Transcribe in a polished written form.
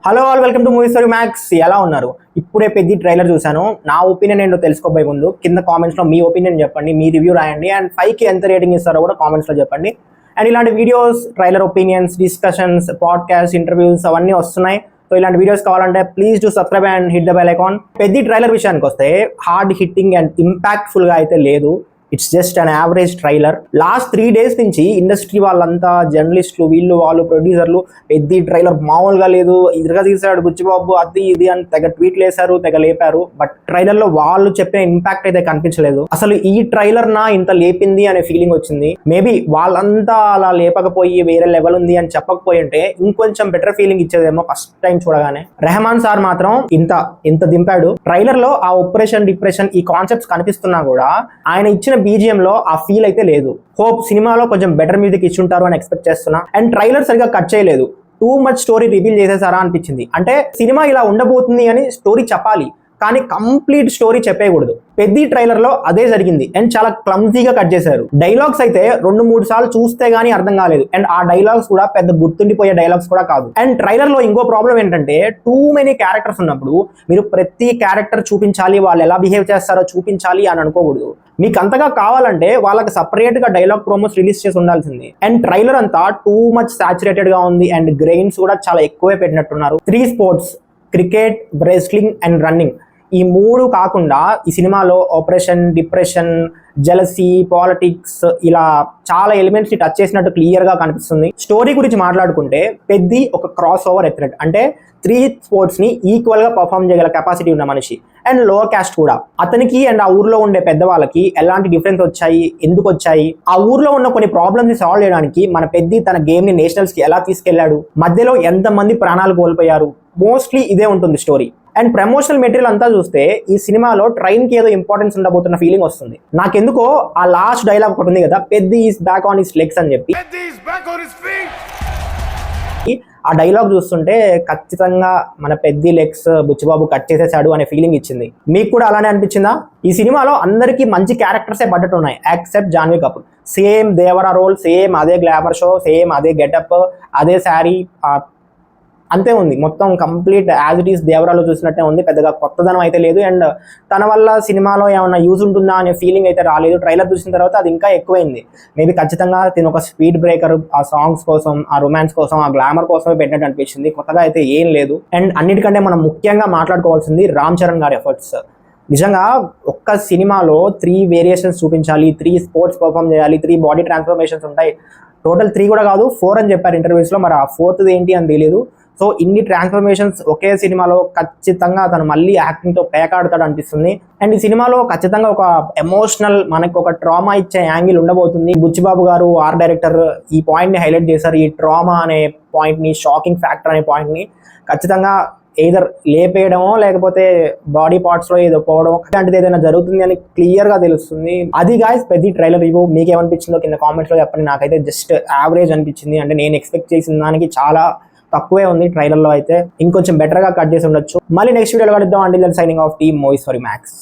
Hello all, welcome to movie Story max. ఎలా ఉన్నారు? ఇప్పుడే పెద్ద ట్రైలర్ చూశాను. నా ఒపీనియన్ ఏంటో తెలుసుకోబోయే ముందు కింద కామెంట్స్లో మీ ఒపీనియన్ చెప్పండి, మీ రివ్యూ రాయండి. అండ్ 5కి ఎంత రేటింగ్ ఇస్తారో కూడా కామెంట్స్లో చెప్పండి. అండ్ ఇలాంటి videos, trailer opinions, discussions, podcast, interviews అవన్నీ వస్తున్నాయి. సో ఇలాంటి వీడియోస్ కావాలంటే please to subscribe and hit the bell icon. పెద్ద ట్రైలర్ విషయానికి వస్తే హార్డ్ హిట్టింగ్ అండ్ ఇంపాక్ట్ఫుల్గా అయితే లేదు. It's just an average trailer. Last 3 days నుంచి ఇండస్ట్రీ వాళ్ళంతా, జర్నలిస్టులు, వాళ్ళు ప్రొడ్యూసర్లు పెద్ద ట్రైలర్ మామూలుగా లేదు, ఇదిగా తీసాడు బుచ్చిబాబు, అది ఇది అని తెగ ట్వీట్లు వేశారు, తెగ లేపారు. బట్ ట్రైలర్ లో వాళ్ళు చెప్పిన ఇంపాక్ట్ అయితే కనిపించలేదు. అసలు ఈ ట్రైలర్ నా ఇంత లేపింది అనే ఫీలింగ్ వచ్చింది. మేబీ వాళ్ళంతా అలా లేపకపోయి వేరే లెవెల్ ఉంది అని చెప్పకపోయి ఉంటే ఇంకొంచెం బెటర్ ఫీలింగ్ ఇచ్చేదేమో ఫస్ట్ టైం చూడగానే. రెహమాన్ సార్ మాత్రం ఇంత దింపాడు. ట్రైలర్ లో ఆ ఆపరేషన్, డిప్రెషన్ ఈ కాన్సెప్ట్స్ కనిపిస్తున్నా కూడా ఆయన ఇచ్చిన బీజిఎం లో ఆ ఫీల్ అయితే లేదు. హోప్ సినిమాలో కొంచెం బెటర్ మ్యూజిక్ ఇచ్చుంటారు అని ఎక్స్పెక్ట్ చేస్తున్నా. అండ్ ట్రైలర్ సరిగా కట్ చేయలేదు, టూ మచ్ స్టోరీ రివీల్ చేసేసారా అనిపించింది. అంటే సినిమా ఇలా ఉండబోతుంది అని స్టోరీ చెప్పాలి, కానీ కంప్లీట్ స్టోరీ చెప్పేయకూడదు. పెద్ద ట్రైలర్ లో అదే జరిగింది. అండ్ చాలా క్లమ్జీగా కట్ చేశారు. డైలాగ్స్ అయితే 2-3 సార్లు చూస్తే గానీ అర్థం కాలేదు. అండ్ ఆ డైలాగ్స్ కూడా పెద్ద గుర్తుండిపోయే డైలాగ్స్ కూడా కాదు. అండ్ ట్రైలర్ లో ఇంకో ప్రాబ్లం ఏంటంటే, టూ మెనీ క్యారెక్టర్స్ ఉన్నప్పుడు మీరు ప్రతి క్యారెక్టర్ చూపించాలి, వాళ్ళు ఎలా బిహేవ్ చేస్తారో చూపించాలి అని అనుకోకూడదు. మీకు అంతగా కావాలంటే వాళ్ళకి సపరేట్ గా డైలాగ్ ప్రోమోస్ రిలీజ్ చేసి ఉండాల్సింది. అండ్ ట్రైలర్ అంతా టూ మచ్ సాచురేటెడ్ గా ఉంది. అండ్ గ్రెయిన్స్ కూడా చాలా ఎక్కువే పెట్టినట్టున్నారు. 3 sports, cricket, wrestling and running, ఈ 3 కాకుండా ఈ సినిమాలో ఆపరేషన్, డిప్రెషన్, జెలసీ, పాలిటిక్స్ ఇలా చాలా ఎలిమెంట్స్ ని టచ్ చేసినట్టు క్లియర్ గా కనిపిస్తుంది. స్టోరీ గురించి మాట్లాడుకుంటే పెద్ద ఒక క్రాస్ ఓవర్ ఎత్తినట్టు. అంటే 3 sports ని ఈక్వల్ గా పర్ఫామ్ చేయగల కెపాసిటీ ఉన్న మనిషి. అండ్ లోవర్ క్యాస్ట్ కూడా. అతనికి అండ్ ఆ ఊర్లో ఉండే పెద్దవాళ్ళకి ఎలాంటి డిఫరెన్స్ వచ్చాయి, ఎందుకు వచ్చాయి, ఆ ఊర్లో ఉన్న కొన్ని ప్రాబ్లమ్స్ ని సాల్వ్ చేయడానికి మన పెద్ద తన గేమ్ ని నేషనల్స్ కి ఎలా తీసుకెళ్లాడు, మధ్యలో ఎంతమంది ప్రాణాలు కోల్పోయారు, మోస్ట్లీ ఇదే ఉంటుంది స్టోరీ. అండ్ ప్రమోషనల్ మెటీరియల్ అంతా చూస్తే ఈ సినిమాలో ట్రైన్ కి ఏదో ఇంపార్టెన్స్ ఉండబోతున్న ఫీలింగ్ వస్తుంది. నాకెందుకో ఆ లాస్ట్ డైలాగ్ ఒకటి ఉంది కదా, పెద్ద is back on his legs అని చెప్పి, ఆ డైలాగ్ చూస్తుంటే ఖచ్చితంగా మన పెద్ద లెగ్స్ బుచ్చిబాబు కట్ చేసేసాడు అనే ఫీలింగ్ ఇచ్చింది. మీకు కూడా అలానే అనిపించిందా? ఈ సినిమాలో అందరికీ మంచి క్యారెక్టర్సే పడ్డట్టు ఉన్నాయి, except Janhvi Kapoor. Same Devara role, same అదే గ్లామర్ షో, సేమ్ అదే గెటప్, అదే శారీ, అంతే ఉంది. మొత్తం కంప్లీట్ యాజ్ ఇట్ ఈస్ దేవరాలో చూసినట్టే ఉంది. పెద్దగా కొత్తదనం అయితే లేదు. అండ్ తన వల్ల సినిమాలో ఏమైనా యూజ్ ఉంటుందా అనే ఫీలింగ్ అయితే రాలేదు. ట్రైలర్ చూసిన తర్వాత అది ఇంకా ఎక్కువైంది. మేబీ ఖచ్చితంగా తిను ఒక స్పీడ్ బ్రేకర్ ఆ సాంగ్స్ కోసం, ఆ రొమాన్స్ కోసం, ఆ గ్లామర్ కోసమే పెట్టినట్టు అనిపించింది. కొత్తగా అయితే ఏం లేదు. అండ్ అన్నిటికంటే మనం ముఖ్యంగా మాట్లాడుకోవాల్సింది రామ్ చరణ్ గారి ఎఫర్ట్స్. నిజంగా ఒక్క సినిమాలో 3 వేరియేషన్స్ చూపించాలి, 3 sports పర్ఫామ్ చేయాలి, 3 బాడీ ట్రాన్స్ఫర్మేషన్స్ ఉంటాయి. టోటల్ 3 కూడా కాదు, 4 అని చెప్పారు ఇంటర్వ్యూస్లో. మరి ఆ 4th ఏంటి అని తెలియదు. సో ఇన్ని ట్రాన్స్ఫర్మేషన్స్ ఒకే సినిమాలో ఖచ్చితంగా అతను మళ్ళీ యాక్టింగ్తో పేకాడుతాడు అనిపిస్తుంది. అండ్ ఈ సినిమాలో ఖచ్చితంగా ఒక ఎమోషనల్, మనకు ఒక ట్రామా ఇచ్చే యాంగిల్ ఉండబోతుంది. బుచ్చిబాబు గారు, ఆర్ట్ డైరెక్టర్ ఈ పాయింట్ని హైలైట్ చేశారు. ఈ ట్రామా అనే పాయింట్ని, షాకింగ్ ఫ్యాక్టర్ అనే పాయింట్ని ఖచ్చితంగా ఎయిదర్ లేపేయడమో లేకపోతే బాడీ పార్ట్స్లో ఏదో పోవడం అలాంటిది ఏదైనా జరుగుతుంది అని క్లియర్గా తెలుస్తుంది. అది గాయ్స్ పెద్ద ట్రైలర్ రివ్యూ. మీకు ఏమనిపించిందో కింద కామెంట్స్లో చెప్పండి. నాకైతే జస్ట్ యావరేజ్ అనిపించింది. అంటే నేను ఎక్స్పెక్ట్ చేసిన దానికి చాలా తక్కువే ఉంది. ట్రైలర్లో అయితే ఇంకొంచెం బెటర్గా కట్ చేసి ఉండొచ్చు. మళ్ళీ నెక్స్ట్ వీడియోలో కలుద్దాం. Until then signing off team Movie Story max.